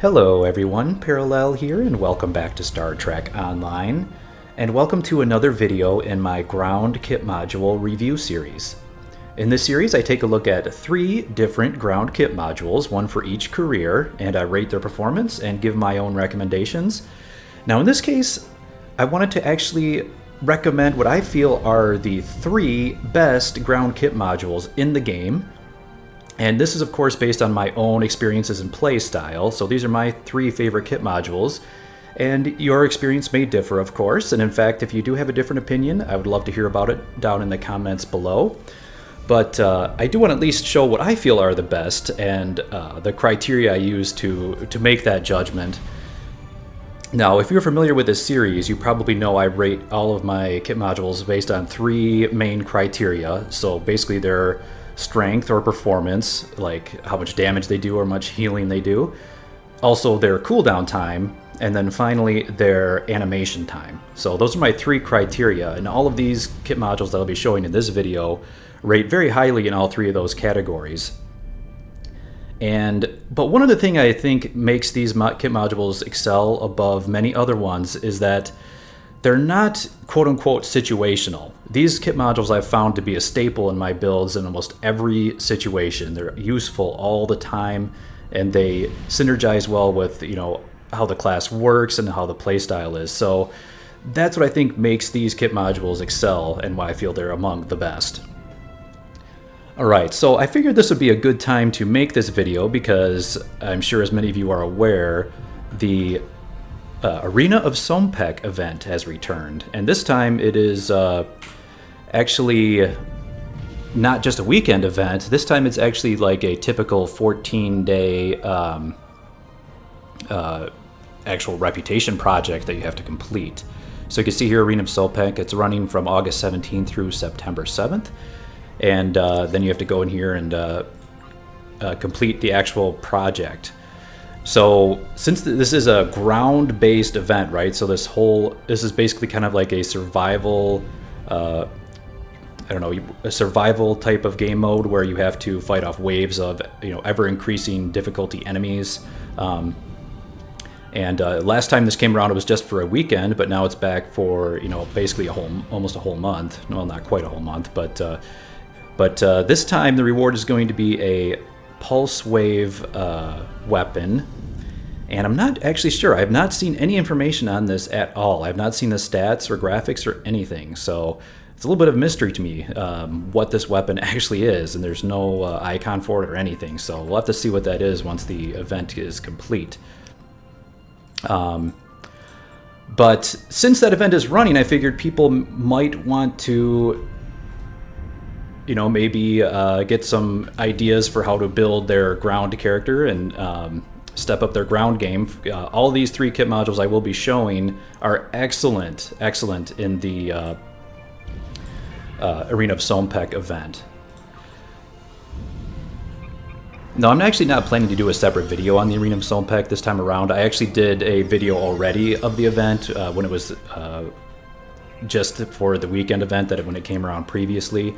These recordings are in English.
Hello everyone, Parallel here, and welcome back to Star Trek Online, and welcome to another video in my ground kit module review series. In this series I take a look at 3 different ground kit modules, one for each career, and I rate their performance and give my own recommendations. Now in this case, I wanted to actually recommend what I feel are the 3 best ground kit modules in the game. And this is of course based on my own experiences and play style, so these are my 3 favorite kit modules, and your experience may differ of course, and in fact if you do have a different opinion, I would love to hear about it down in the comments below. But I do want to at least show what I feel are the best, and the criteria I use to make that judgment. Now, if you're familiar with this series, you probably know I rate all of my kit modules based on 3 main criteria, so basically they're strength or performance, like how much damage they do or much healing they do, also their cooldown time, and then finally their animation time. So those are my 3 criteria, and all of these kit modules that I'll be showing in this video rate very highly in all 3 of those categories. But one other thing I think makes these kit modules excel above many other ones is that they're not quote-unquote situational. These kit modules I've found to be a staple in my builds in almost every situation. They're useful all the time, and they synergize well with, how the class works and how the playstyle is. So that's what I think makes these kit modules excel and why I feel they're among the best. Alright, so I figured this would be a good time to make this video because I'm sure as many of you are aware, the Arena of Sompek event has returned, and this time it is actually not just a weekend event. This time it's actually like a typical 14-day actual reputation project that you have to complete. So you can see here Arena of Sompek, it's running from August 17th through September 7th, and then you have to go in here and complete the actual project. So since this is a ground-based event, right? So this is basically kind of like a survival, a survival type of game mode where you have to fight off waves of ever-increasing difficulty enemies. Last time this came around, it was just for a weekend, but now it's back for basically almost a whole month. Well, not quite a whole month, but this time the reward is going to be a pulse wave weapon, and I'm not actually sure. I have not seen any information on this at all. I have not seen the stats or graphics or anything, so it's a little bit of mystery to me what this weapon actually is, and there's no icon for it or anything, so we'll have to see what that is once the event is complete. But since that event is running, I figured people might want to maybe get some ideas for how to build their ground character and step up their ground game. All these 3 kit modules I will be showing are excellent in the Arena of Sompek event. No, I'm actually not planning to do a separate video on the Arena of Sompek this time around. I actually did a video already of the event when it was just for the weekend event when it came around previously.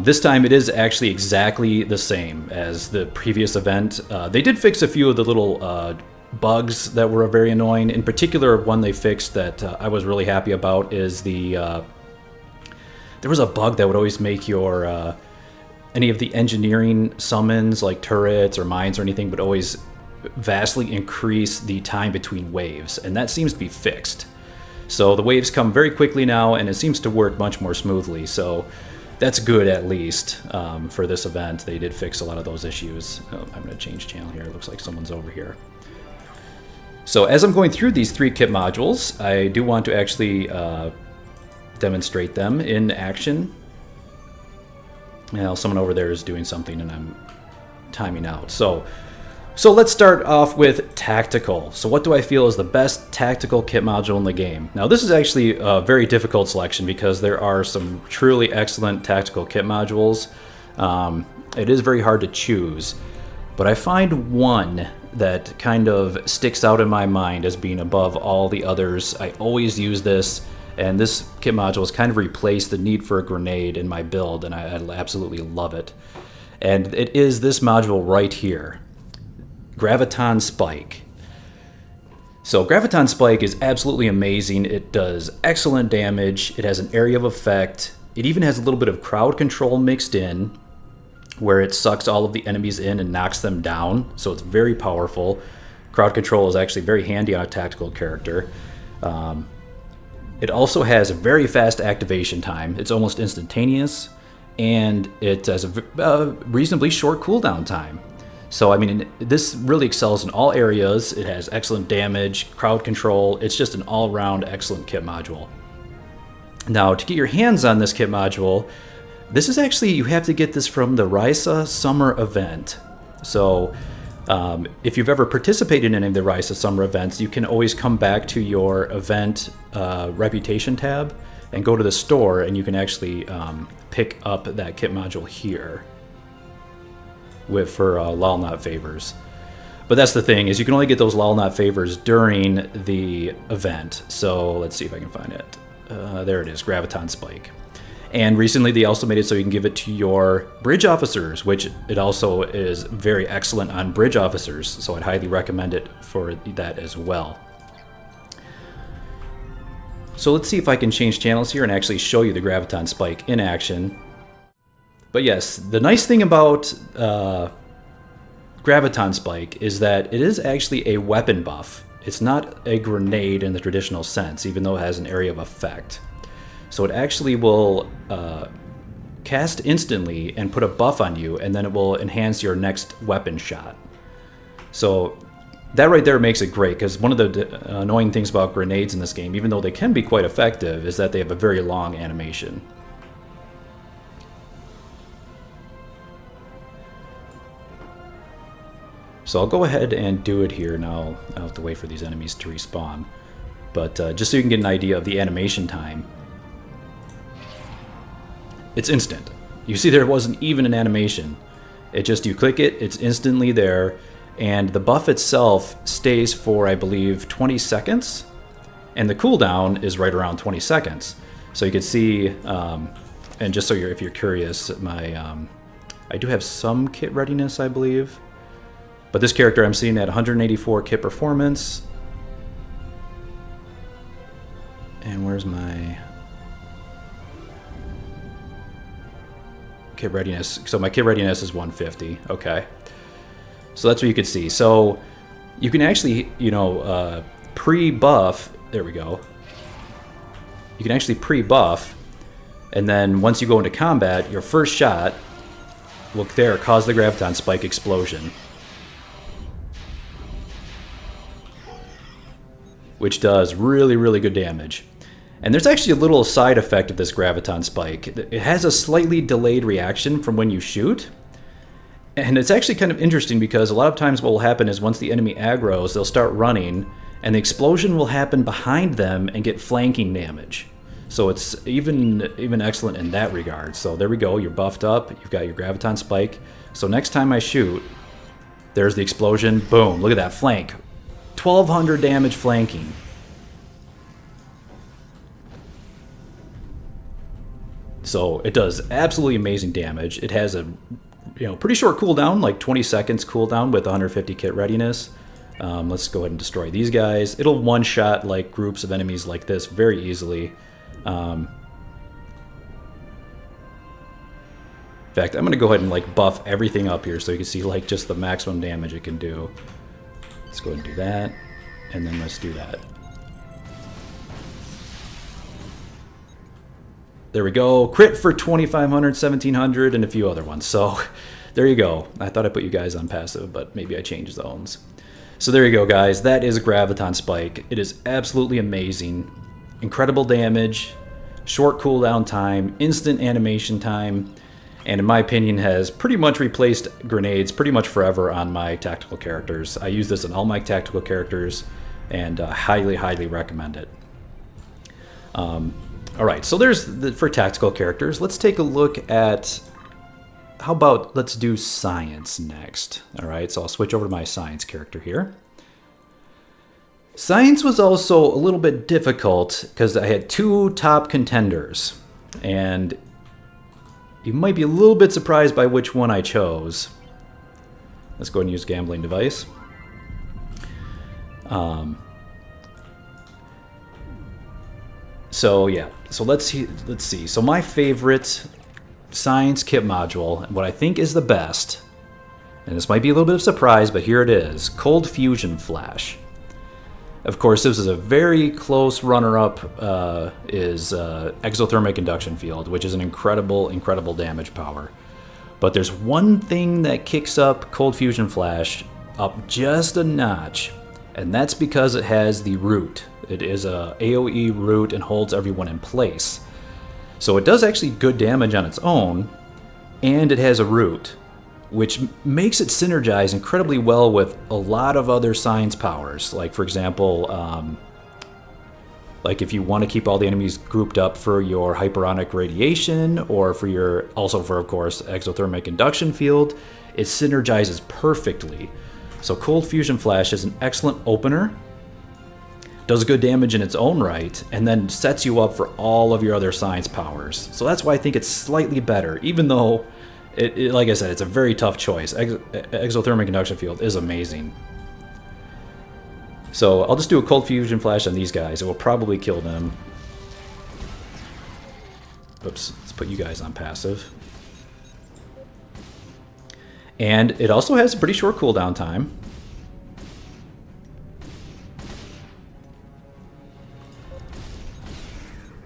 This time it is actually exactly the same as the previous event. They did fix a few of the little bugs that were very annoying. In particular, one they fixed that I was really happy about is there was a bug that would always make your any of the engineering summons like turrets or mines or anything would always vastly increase the time between waves, and that seems to be fixed. So the waves come very quickly now, and it seems to work much more smoothly. So that's good, at least for this event. They did fix a lot of those issues. Oh, I'm going to change channel here. It looks like someone's over here. So as I'm going through these 3 kit modules, I do want to actually demonstrate them in action. Now, someone over there is doing something, and I'm timing out. So let's start off with tactical. So what do I feel is the best tactical kit module in the game? Now this is actually a very difficult selection because there are some truly excellent tactical kit modules. It is very hard to choose, but I find one that kind of sticks out in my mind as being above all the others. I always use this, and this kit module has kind of replaced the need for a grenade in my build, and I absolutely love it. And it is this module right here. Graviton Spike. So Graviton Spike is absolutely amazing. It does excellent damage. It has an area of effect. It even has a little bit of crowd control mixed in, where it sucks all of the enemies in and knocks them down. So it's very powerful. Crowd control is actually very handy on a tactical character. It also has a very fast activation time. It's almost instantaneous, and it has a reasonably short cooldown time. So, I mean, this really excels in all areas. It has excellent damage, crowd control. It's just an all-around excellent kit module. Now, to get your hands on this kit module, this is actually, you have to get this from the Risa Summer event. So, if you've ever participated in any of the Risa Summer events, you can always come back to your event reputation tab and go to the store, and you can actually pick up that kit module here for lol not favors. But that's the thing, is you can only get those lol not favors during the event. So let's see if I can find it. There it is, Graviton Spike. And recently they also made it so you can give it to your bridge officers, which it also is very excellent on bridge officers. So I'd highly recommend it for that as well. So let's see if I can change channels here and actually show you the Graviton Spike in action. But yes, the nice thing about Graviton Spike is that it is actually a weapon buff. It's not a grenade in the traditional sense, even though it has an area of effect. So it actually will cast instantly and put a buff on you, and then it will enhance your next weapon shot. So that right there makes it great, because one of the annoying things about grenades in this game, even though they can be quite effective, is that they have a very long animation. So I'll go ahead and do it here now. I'll have to wait for these enemies to respawn. But just so you can get an idea of the animation time, it's instant. You see, there wasn't even an animation. It just, you click it, it's instantly there, and the buff itself stays for, I believe, 20 seconds, and the cooldown is right around 20 seconds. So you can see, and just so if you're curious, I do have some kit readiness, I believe. But this character I'm seeing at 184 kit performance. And where's my kit readiness? So my kit readiness is 150. Okay. So that's what you could see. So you can actually, pre-buff. There we go. You can actually pre-buff. And then once you go into combat, your first shot will cause the Graviton Spike explosion, which does really, really good damage. And there's actually a little side effect of this Graviton Spike. It has a slightly delayed reaction from when you shoot. And it's actually kind of interesting, because a lot of times what will happen is once the enemy aggroes, they'll start running, and the explosion will happen behind them and get flanking damage. So it's even excellent in that regard. So there we go, you're buffed up, you've got your Graviton Spike. So next time I shoot, there's the explosion, boom, look at that flank. 1200 damage flanking. So it does absolutely amazing damage. It has a pretty short cooldown, like 20 seconds cooldown with 150 kit readiness. Let's go ahead and destroy these guys. It'll one-shot like groups of enemies like this very easily. In fact, I'm going to go ahead and like buff everything up here so you can see like just the maximum damage it can do. Let's go ahead and do that, and then let's do that. There we go. Crit for 2,500, 1,700, and a few other ones. So there you go. I thought I put you guys on passive, but maybe I changed zones. So there you go, guys. That is Graviton Spike. It is absolutely amazing. Incredible damage, short cooldown time, instant animation time, and in my opinion has pretty much replaced grenades pretty much forever on my tactical characters. I use this on all my tactical characters, and highly, highly recommend it. Alright, so there's for tactical characters. Let's take a look at, how about let's do science next. Alright, so I'll switch over to my science character here. Science was also a little bit difficult because I had two top contenders, and you might be a little bit surprised by which one I chose. Let's go ahead and use gambling device. So yeah, so let's see. So my favorite science kit module, what I think is the best, and this might be a little bit of a surprise, but here it is: Cold Fusion Flash. Of course, this is a very close runner-up. Is Exothermic Induction Field, which is an incredible damage power. But there's one thing that kicks up Cold Fusion Flash up just a notch, and that's because it has the root. It is a AoE root and holds everyone in place. So it does actually good damage on its own, and it has a root, which makes it synergize incredibly well with a lot of other science powers. Like, for example, like if you want to keep all the enemies grouped up for your hyperonic radiation, or for your, also for, of course, exothermic induction field, it synergizes perfectly. So Cold Fusion Flash is an excellent opener, does good damage in its own right, and then sets you up for all of your other science powers. So that's why I think it's slightly better, even though, like I said, it's a very tough choice. Exothermic Induction Field is amazing. So I'll just do a Cold Fusion Flash on these guys. It will probably kill them. Oops, let's put you guys on passive. And it also has a pretty short cooldown time.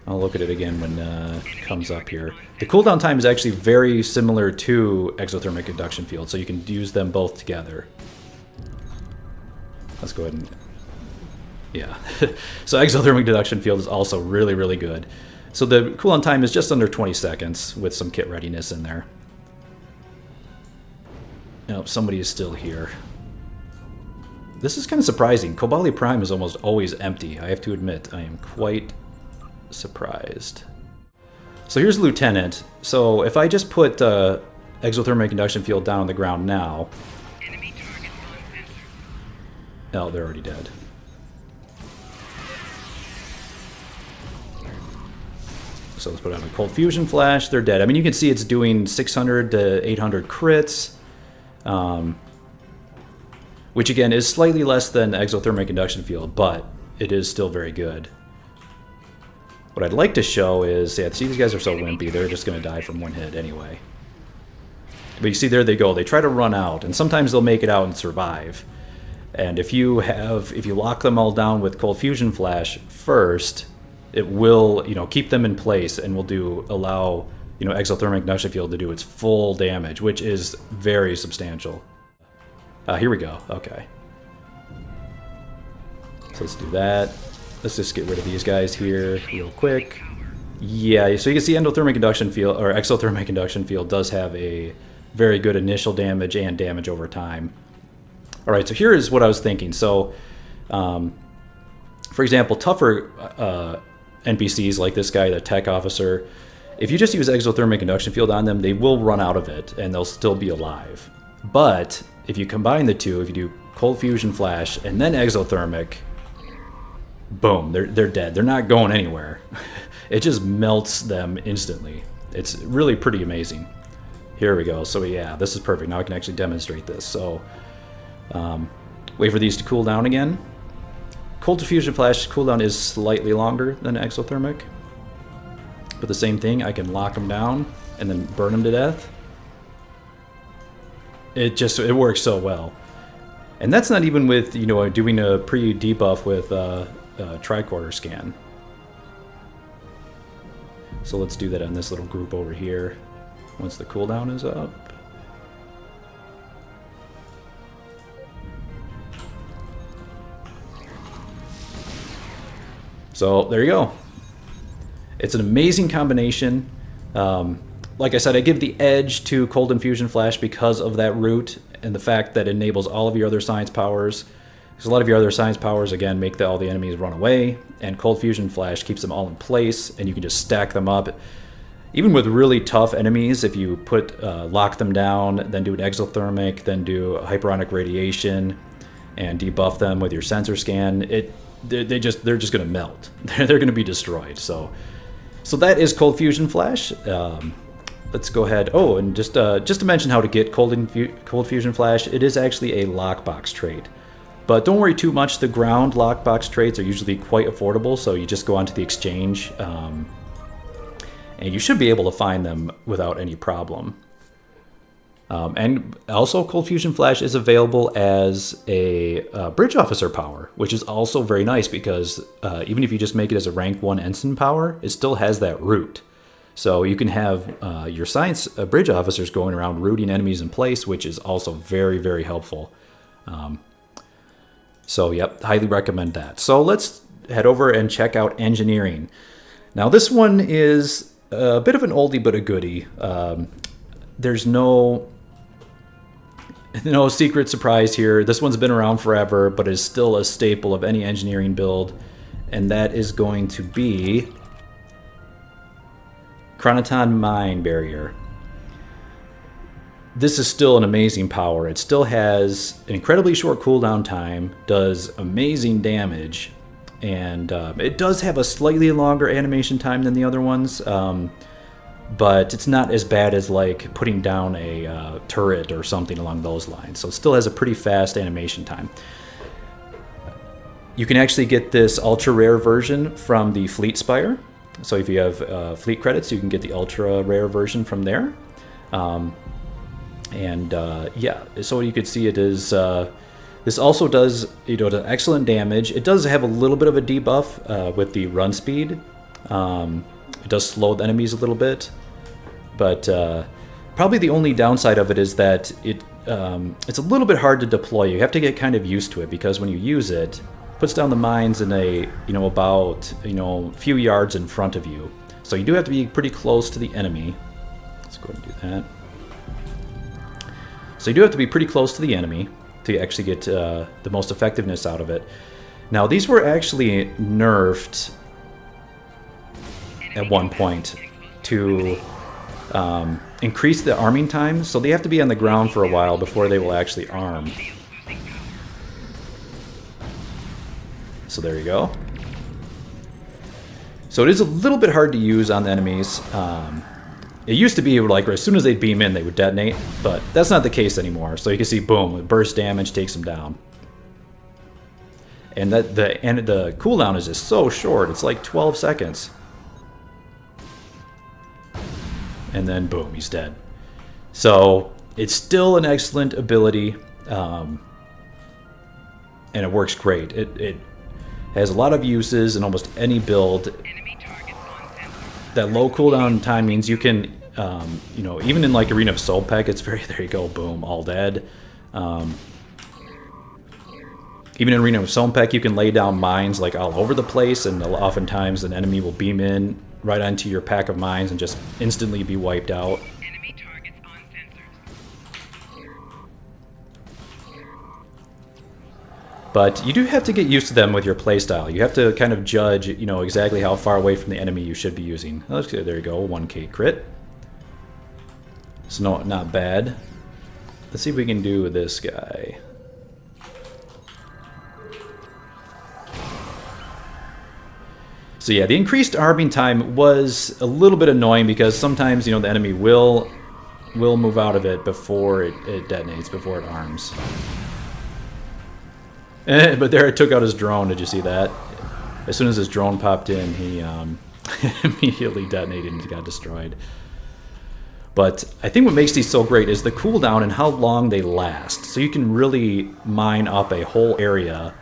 I'll look at it again when it comes up here. The cooldown time is actually very similar to Exothermic Induction Field, so you can use them both together. Let's go ahead and... yeah. So Exothermic Induction Field is also really good. So the cooldown time is just under 20 seconds with some kit readiness in there. Nope, somebody is still here. This is kind of surprising. Cobali Prime is almost always empty. I have to admit, I am quite surprised. So here's Lieutenant. So if I just put Exothermic Induction Field down on the ground now... oh, they're already dead. So let's put on a Cold Fusion Flash. They're dead. I mean, you can see it's doing 600 to 800 crits. Which again is slightly less than Exothermic Induction Field, but it is still very good. What I'd like to show is, yeah, see, these guys are so wimpy, they're just going to die from one hit anyway. But you see, there they go. They try to run out, and sometimes they'll make it out and survive. And if you lock them all down with Cold Fusion Flash first, it will, keep them in place and will allow, Exothermic Induction Field to do its full damage, which is very substantial. Here we go. Okay. So let's do that. Let's just get rid of these guys here real quick. Yeah, so you can see Endothermic Induction Field, or Exothermic Induction Field, does have a very good initial damage and damage over time. All right, so here is what I was thinking. So, for example, tougher NPCs like this guy, the tech officer, if you just use Exothermic Induction Field on them, they will run out of it and they'll still be alive. But if you combine the two, if you do Cold Fusion Flash and then Exothermic, boom, they're dead. They're not going anywhere. It just melts them instantly. It's really pretty amazing. Here we go. So yeah, this is perfect. Now I can actually demonstrate this. So wait for these to cool down again. Cold Fusion Flash cooldown is slightly longer than Exothermic, but the same thing, I can lock them down and then burn them to death. It works so well. And that's not even with, doing a pre-debuff with tricorder scan. So let's do that on this little group over here once the cooldown is up. So there you go. It's an amazing combination. Like I said, I give the edge to Cold Infusion Flash because of that root and the fact that it enables all of your other science powers. Because a lot of your other science powers, again, make all the enemies run away, and Cold Fusion Flash keeps them all in place, and you can just stack them up. Even with really tough enemies, if you lock them down, then do an Exothermic, then do a Hyperonic Radiation, and debuff them with your sensor scan, they're just going to melt. They're going to be destroyed. So that is Cold Fusion Flash. Let's go ahead. Oh, and just to mention how to get Cold Fusion Flash, it is actually a lockbox trait. But don't worry too much. The ground lockbox trades are usually quite affordable, so you just go onto the exchange, and you should be able to find them without any problem. And also, Cold Fusion Flash is available as a bridge officer power, which is also very nice because even if you just make it as a rank 1 ensign power, it still has that root. So you can have your science bridge officers going around rooting enemies in place, which is also very, very helpful. So, yep, highly recommend that. So let's head over and check out engineering. Now, this one is a bit of an oldie but a goodie. There's no secret surprise here. This one's been around forever, but is still a staple of any engineering build, and that is going to be Chroniton Mine Barrier. This is still an amazing power. It still has an incredibly short cooldown time, does amazing damage, and it does have a slightly longer animation time than the other ones, but it's not as bad as like putting down a turret or something along those lines. So it still has a pretty fast animation time. You can actually get this ultra rare version from the Fleet Spire. So if you have fleet credits, you can get the ultra rare version from there. Yeah, so you could see it is, this also does, does excellent damage. It does have a little bit of a debuff with the run speed. It does slow the enemies a little bit, but probably the only downside of it is that it's a little bit hard to deploy. You have to get kind of used to it because when you use it, it puts down the mines in a, about, few yards in front of you. So you do have to be pretty close to the enemy. Let's go ahead and do that. So you do have to be pretty close to the enemy to actually get the most effectiveness out of it. Now, these were actually nerfed at one point to increase the arming time, so they have to be on the ground for a while before they will actually arm. So there you go. So it is a little bit hard to use on the enemies. It used to be like as soon as they'd beam in, they would detonate, but that's not the case anymore. So you can see, boom, burst damage takes them down. And the cooldown is just so short. It's like 12 seconds. And then boom, he's dead. So it's still an excellent ability, and it works great. It has a lot of uses in almost any build. That low cooldown time means you can, even in like Arena of Sompek, it's very, there you go, boom, all dead. Even in Arena of Sompek, you can lay down mines like all over the place, and oftentimes an enemy will beam in right onto your pack of mines and just instantly be wiped out. Enemy targets on sensors. But you do have to get used to them with your playstyle. You have to kind of judge, exactly how far away from the enemy you should be using. Let's see, there you go, 1k crit. So not bad. Let's see if we can do this guy. So yeah, the increased arming time was a little bit annoying because sometimes, the enemy will move out of it before it detonates, before it arms. But there it took out his drone. Did you see that? As soon as his drone popped in, he immediately detonated and got destroyed. But I think what makes these so great is the cooldown and how long they last. So you can really mine up a whole area,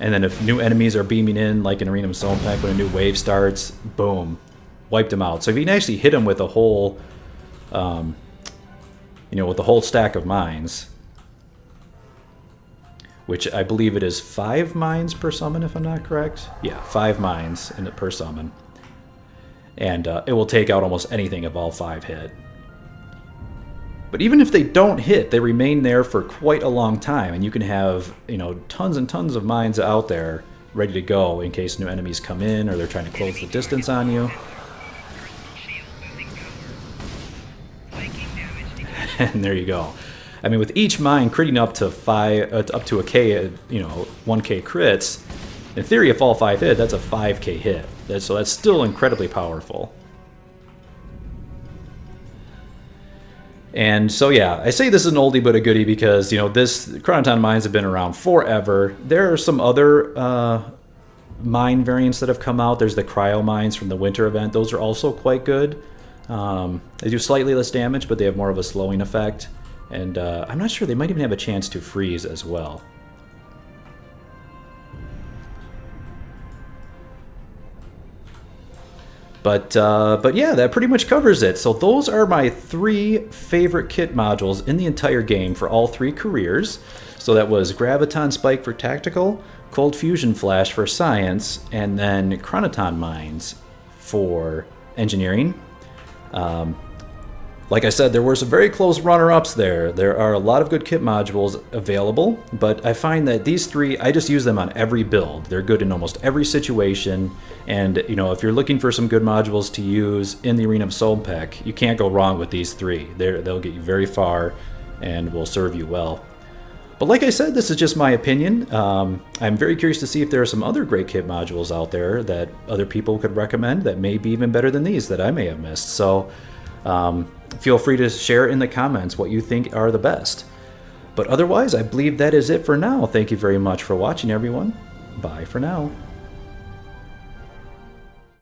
and then if new enemies are beaming in, like in Arena of Sompek, when a new wave starts, boom, wiped them out. So if you can actually hit them with a whole, with the whole stack of mines, which I believe it is 5 mines per summon, if I'm not correct. Yeah, 5 mines per summon. And it will take out almost anything if all 5 hit. But even if they don't hit, they remain there for quite a long time, and you can have, tons and tons of mines out there ready to go in case new enemies come in or they're trying to close the distance on you. And there you go. I mean, with each mine critting up to a K, 1K crits, in theory, if all 5 hit, that's a 5K hit. So that's still incredibly powerful. And so yeah, I say this is an oldie but a goodie because, this Chroniton mines have been around forever. There are some other mine variants that have come out. There's the cryo mines from the winter event. Those are also quite good. They do slightly less damage, but they have more of a slowing effect. And I'm not sure, they might even have a chance to freeze as well. But yeah, that pretty much covers it. So those are my 3 favorite kit modules in the entire game for all 3 careers. So that was Graviton Spike for Tactical, Cold Fusion Flash for Science, and then Chroniton Mines for Engineering. Like I said, there were some very close runner-ups there. There are a lot of good kit modules available, but I find that these 3, I just use them on every build. They're good in almost every situation, and if you're looking for some good modules to use in the Arena of Sompek, you can't go wrong with these 3. They'll get you very far and will serve you well. But like I said, this is just my opinion. I'm very curious to see if there are some other great kit modules out there that other people could recommend that may be even better than these that I may have missed. So feel free to share in the comments what you think are the best. But otherwise, I believe that is it for now. Thank you very much for watching, everyone. Bye for now.